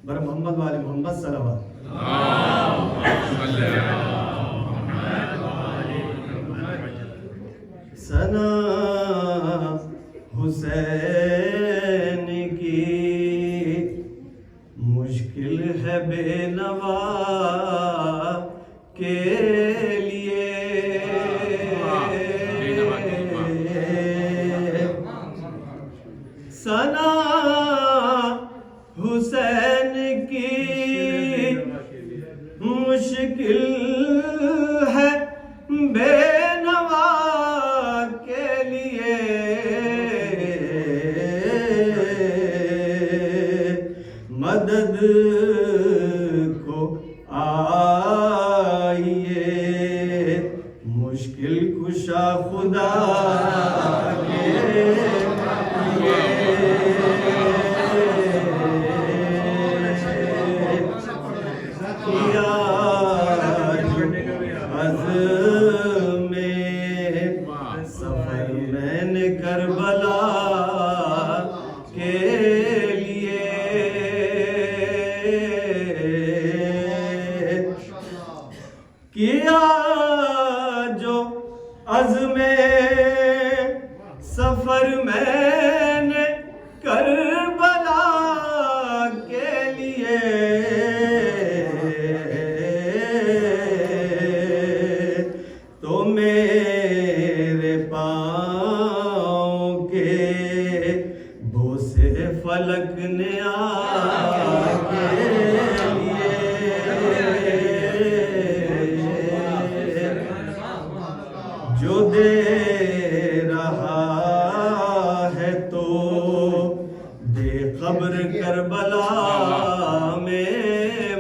बर मोहम्मद वाले मोहम्मद सलावत। सना हुसैन की मुश्किल है बेनवा के लिए, सना हुसैन की मुश्किल है बेनवा के लिए, मदद को आइए मुश्किल कुशा खुदा के लिए। किया सफर मैंने करबला के लिए, किया जो अज़्मे सफर मैंने करबला के लिए, तो मेरे पाँव के बोसे फलक ने आके लिए, जो दे रहा है तो दे खबर करबला में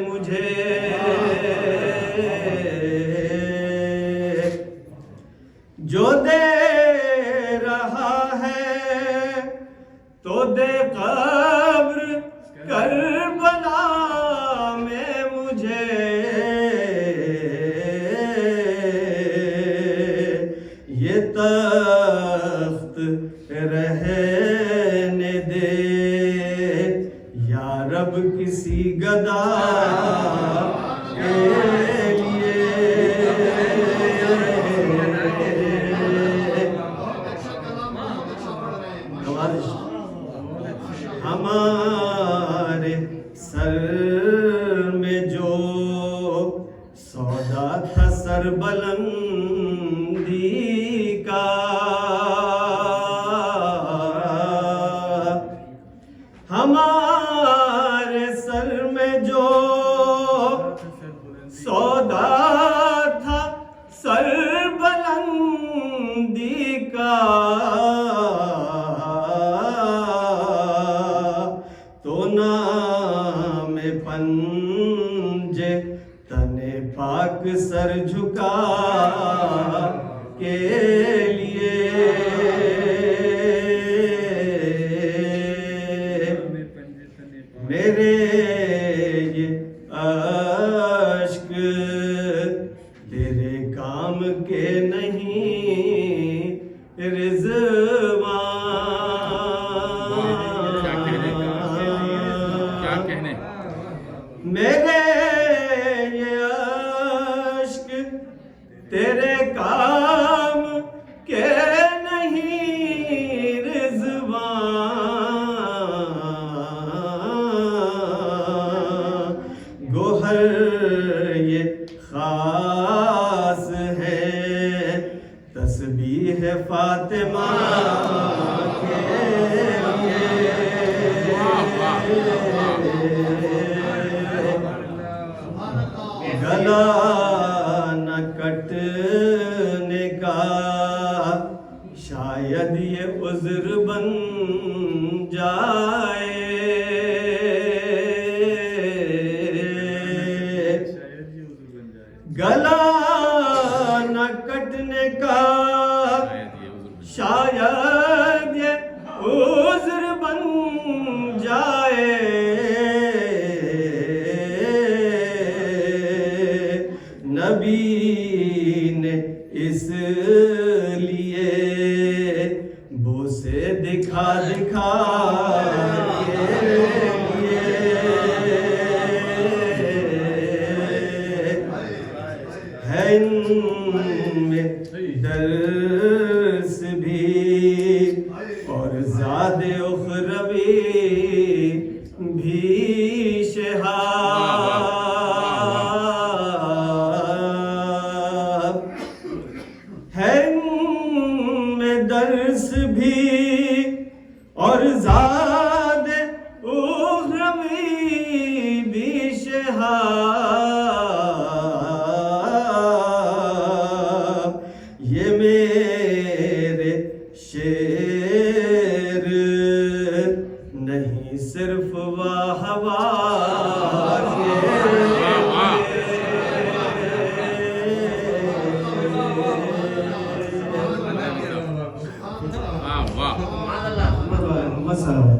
मुझे, जो दे रहा है तो दे खबर करबला में मुझे, ये तख्त रहने दे या रब किसी गदा के लिए। हमारे सर में जो सौदा था सरबलंदी का, हमारे सर में जो सौदा था सरबलंदी का, तो नाम पंजे तने पाक सर झुका के लिए, मेरे ये अश्क तेरे काम के नहीं रिज़वान, मेरे ये अश्क तेरे काम के नहीं रिज़वान, गोहर ये खास है तस्बीह फातिमा के लिए, गला न कटने का शायद ये उज़्र बन जाए, गला न कटने का शायद ये उज़्र बन जाए, भी शहाब है में दर्स भी और ज़ाद उखरवी भी शहाब ये मेरे शेर नहीं सिर्फ वाह वाह वाह वाह मसाला